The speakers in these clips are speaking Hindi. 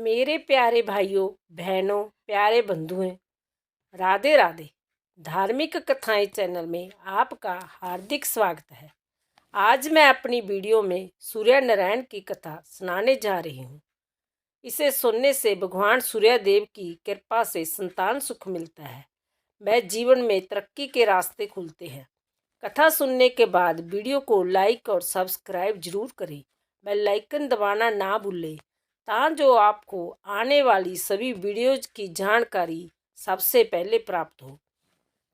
मेरे प्यारे भाइयों बहनों प्यारे बंधुओं, राधे राधे। धार्मिक कथाएं चैनल में आपका हार्दिक स्वागत है। आज मैं अपनी वीडियो में सूर्य नारायण की कथा सुनाने जा रही हूँ। इसे सुनने से भगवान सूर्य देव की कृपा से संतान सुख मिलता है, वह जीवन में तरक्की के रास्ते खुलते हैं। कथा सुनने के बाद वीडियो को लाइक और सब्सक्राइब जरूर करें, बेल आइकन दबाना ना भूलें जो आपको आने वाली सभी वीडियोज की जानकारी सबसे पहले प्राप्त हो।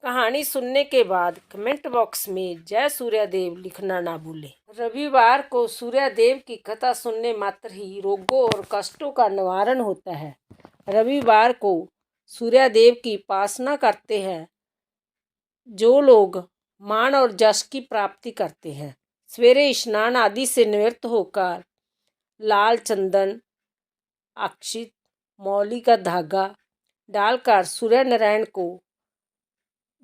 कहानी सुनने के बाद कमेंट बॉक्स में जय सूर्यदेव लिखना ना भूलें। रविवार को सूर्यदेव की कथा सुनने मात्र ही रोगों और कष्टों का निवारण होता है। रविवार को सूर्यदेव की उपासना करते हैं जो लोग मान और जश की प्राप्ति करते हैं। सवेरे स्नान आदि से निवृत्त होकर लाल चंदन, अक्षित, मौली का धागा डालकर सूर्य नारायण को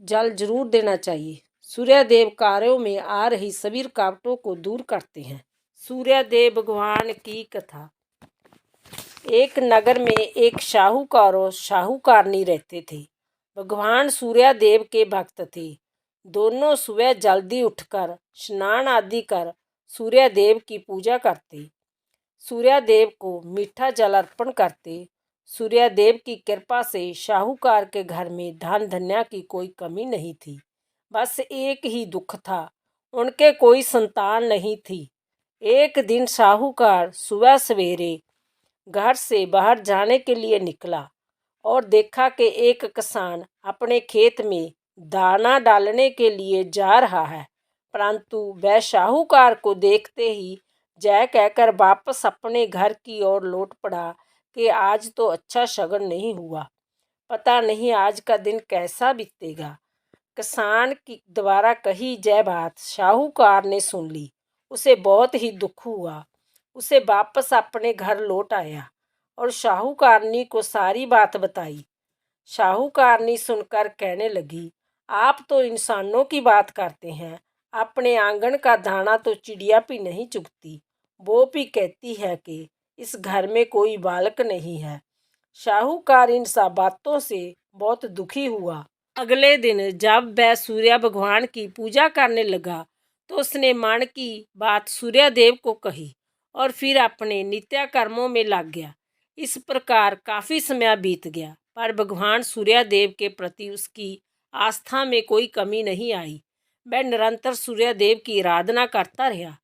जल जरूर देना चाहिए। सूर्यदेव कार्यों में आ रही सभी रुकावटों को दूर करते हैं। सूर्यदेव भगवान की कथा। एक नगर में एक साहूकार और साहूकारनी रहते थे। भगवान सूर्यदेव के भक्त थे। दोनों सुबह जल्दी उठकर स्नान आदि कर सूर्यदेव की पूजा करते, सूर्यदेव को मीठा जल अर्पण करते। सूर्यदेव की कृपा से साहूकार के घर में धन धन्या की कोई कमी नहीं थी। बस एक ही दुख था, उनके कोई संतान नहीं थी। एक दिन साहूकार सुबह सवेरे घर से बाहर जाने के लिए निकला और देखा कि एक किसान अपने खेत में दाना डालने के लिए जा रहा है, परंतु वह साहूकार को देखते ही जय कहकर वापस अपने घर की ओर लौट पड़ा कि आज तो अच्छा शगुन नहीं हुआ, पता नहीं आज का दिन कैसा बीतेगा। किसान की द्वारा कही जय बात साहूकार ने सुन ली। उसे बहुत ही दुख हुआ। उसे वापस अपने घर लौट आया और साहूकारनी को सारी बात बताई। साहूकारनी सुनकर कहने लगी, आप तो इंसानों की बात करते हैं, अपने आंगन का दाना तो चिड़िया भी नहीं चुगती। वो भी कहती है कि इस घर में कोई बालक नहीं है। साहूकार इन सब बातों से बहुत दुखी हुआ। अगले दिन जब वह सूर्य भगवान की पूजा करने लगा तो उसने मन की बात सूर्यदेव को कही और फिर अपने नित्य कर्मों में लग गया। इस प्रकार काफ़ी समय बीत गया, पर भगवान सूर्यदेव के प्रति उसकी आस्था में कोई कमी नहीं आई। वह निरंतर सूर्यदेव की आराधना करता रहा।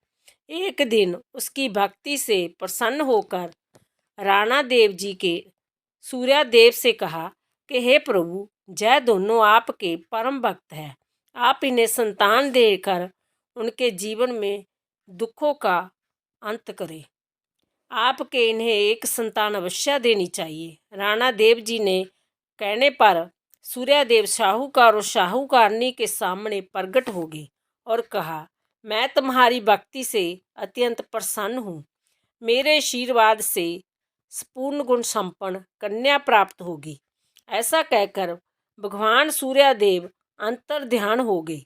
एक दिन उसकी भक्ति से प्रसन्न होकर राणा देव जी के सूर्यदेव से कहा कि हे प्रभु, जय दोनों आपके परम भक्त हैं, आप इन्हें संतान देकर उनके जीवन में दुखों का अंत करें। आपके इन्हें एक संतान अवश्य देनी चाहिए। राणा देव जी ने कहने पर सूर्यदेव साहूकार और साहूकारनी के सामने प्रकट हो गए और कहा, मैं तुम्हारी भक्ति से अत्यंत प्रसन्न हूँ। मेरे आशीर्वाद से पूर्ण गुण संपन्न कन्या प्राप्त होगी। ऐसा कहकर भगवान सूर्यदेव अंतर ध्यान हो गए।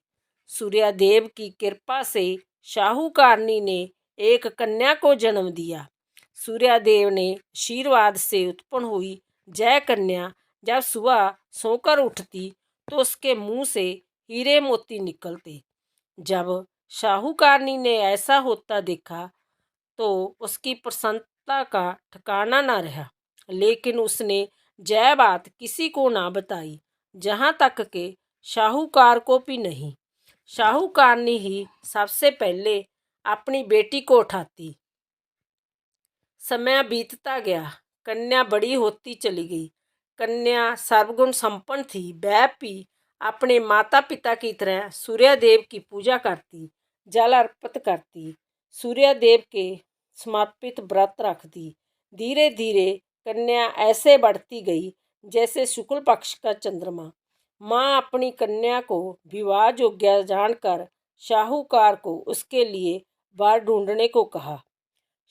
सूर्यदेव की कृपा से साहूकारनी ने एक कन्या को जन्म दिया। सूर्यदेव ने आशीर्वाद से उत्पन्न हुई जय कन्या जब सुबह सोकर उठती तो उसके मुंह से हीरे मोती निकलते। जब साहूकारनी ने ऐसा होता देखा तो उसकी प्रसन्नता का ठिकाना न रहा, लेकिन उसने जय बात किसी को ना बताई, जहाँ तक कि साहूकार को भी नहीं। साहूकारनी ही सबसे पहले अपनी बेटी को उठाती। समय बीतता गया, कन्या बड़ी होती चली गई। कन्या सर्वगुण संपन्न थी। वह भी अपने माता पिता की तरह सूर्यदेव की पूजा करती, जल अर्पित करती, सूर्यदेव के समर्पित व्रत रखती। धीरे धीरे कन्या ऐसे बढ़ती गई जैसे शुक्ल पक्ष का चंद्रमा। माँ अपनी कन्या को विवाह योग्य जानकर साहूकार को उसके लिए वर ढूंढने को कहा।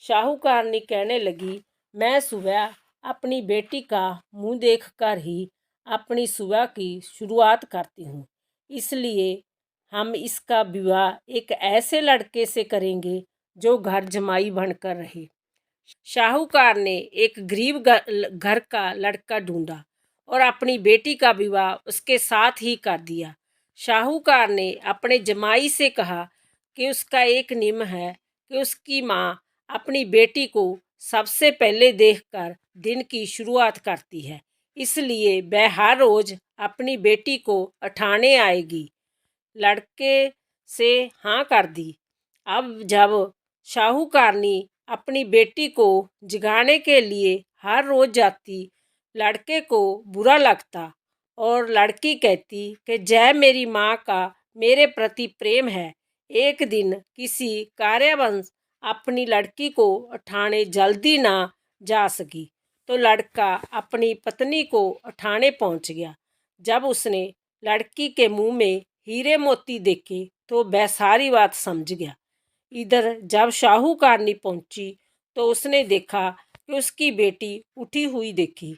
साहूकारनी कहने लगी, मैं सुबह अपनी बेटी का मुंह देखकर ही अपनी सुबह की शुरुआत करती हूँ, इसलिए हम इसका विवाह एक ऐसे लड़के से करेंगे जो घर जमाई बनकर रहे। शाहूकार ने एक गरीब घर का लड़का ढूंढा और अपनी बेटी का विवाह उसके साथ ही कर दिया। शाहूकार ने अपने जमाई से कहा कि उसका एक नियम है कि उसकी माँ अपनी बेटी को सबसे पहले देखकर दिन की शुरुआत करती है, इसलिए वह हर रोज अपनी बेटी को उठाने आएगी। लड़के से हाँ कर दी। अब जब शाहूकारनी अपनी बेटी को जगाने के लिए हर रोज जाती, लड़के को बुरा लगता और लड़की कहती कि जय मेरी माँ का मेरे प्रति प्रेम है। एक दिन किसी कार्यवश अपनी लड़की को उठाने जल्दी ना जा सकी तो लड़का अपनी पत्नी को उठाने पहुंच गया। जब उसने लड़की के मुंह में हीरे मोती देखे तो वह सारी बात समझ गया। इधर जब शाहूकारनी पहुंची तो उसने देखा कि उसकी बेटी उठी हुई देखी।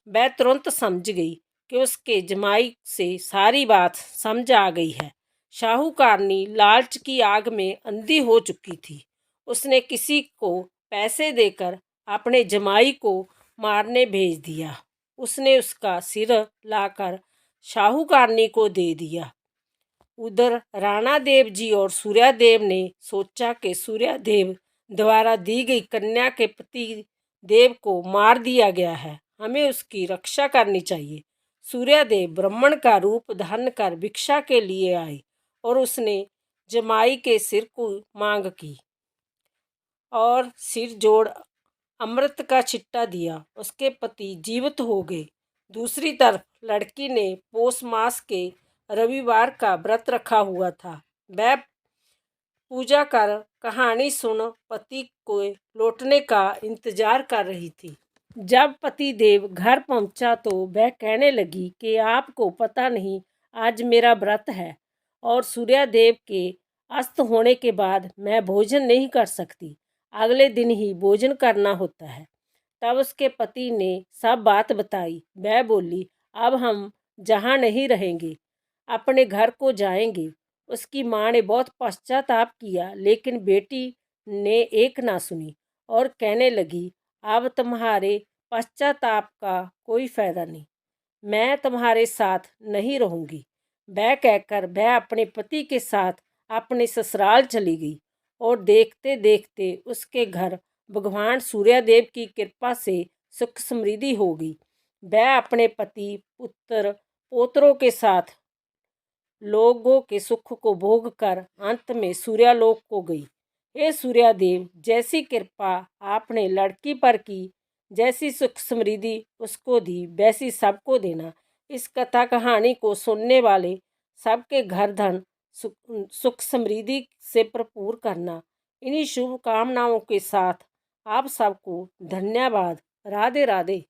वह तुरंत समझ गई कि उसके जमाई से सारी बात समझ आ गई है। शाहूकारनी लालच की आग में अंधी हो चुकी थी। उसने किसी को पैसे देकर अपने जमाई को मारने भेज दिया। उसने उसका सिर लाकर शाहूकारनी को दे दिया। उधर राणा देव जी और सूर्यादेव ने सोचा कि सूर्यादेव द्वारा दी गई कन्या के पति देव को मार दिया गया है, हमें उसकी रक्षा करनी चाहिए। सूर्यादेव ब्राह्मण का रूप धारण कर भिक्षा के लिए आए और उसने जमाई के सिर को मांग की और सिर जोड़ अमृत का छिट्टा दिया। उसके पति जीवित हो गए। दूसरी तरफ लड़की ने पौष मास के रविवार का व्रत रखा हुआ था। वह पूजा कर कहानी सुन पति को लौटने का इंतजार कर रही थी। जब पति देव घर पहुंचा तो वह कहने लगी कि आपको पता नहीं, आज मेरा व्रत है और सूर्यदेव के अस्त होने के बाद मैं भोजन नहीं कर सकती। अगले दिन ही भोजन करना होता है। तब उसके पति ने सब बात बताई। वह बोली, अब हम जहाँ नहीं रहेंगे, अपने घर को जाएंगे। उसकी माँ ने बहुत पश्चाताप किया, लेकिन बेटी ने एक ना सुनी और कहने लगी, अब तुम्हारे पश्चाताप का कोई फायदा नहीं, मैं तुम्हारे साथ नहीं रहूंगी। वह कहकर वह अपने पति के साथ अपने ससुराल चली गई और देखते देखते उसके घर भगवान सूर्यदेव की कृपा से सुख समृद्धि हो गई। वह अपने पति, पुत्र, पोतरों के साथ लोगों के सुख को भोग कर अंत में सूर्यालोक को गई। हे सूर्यदेव, जैसी कृपा आपने लड़की पर की, जैसी सुख समृद्धि उसको दी, वैसी सबको देना। इस कथा कहानी को सुनने वाले सबके घर धन सुख समृद्धि से भरपूर करना। इन्हीं शुभकामनाओं के साथ आप सबको धन्यवाद। राधे राधे।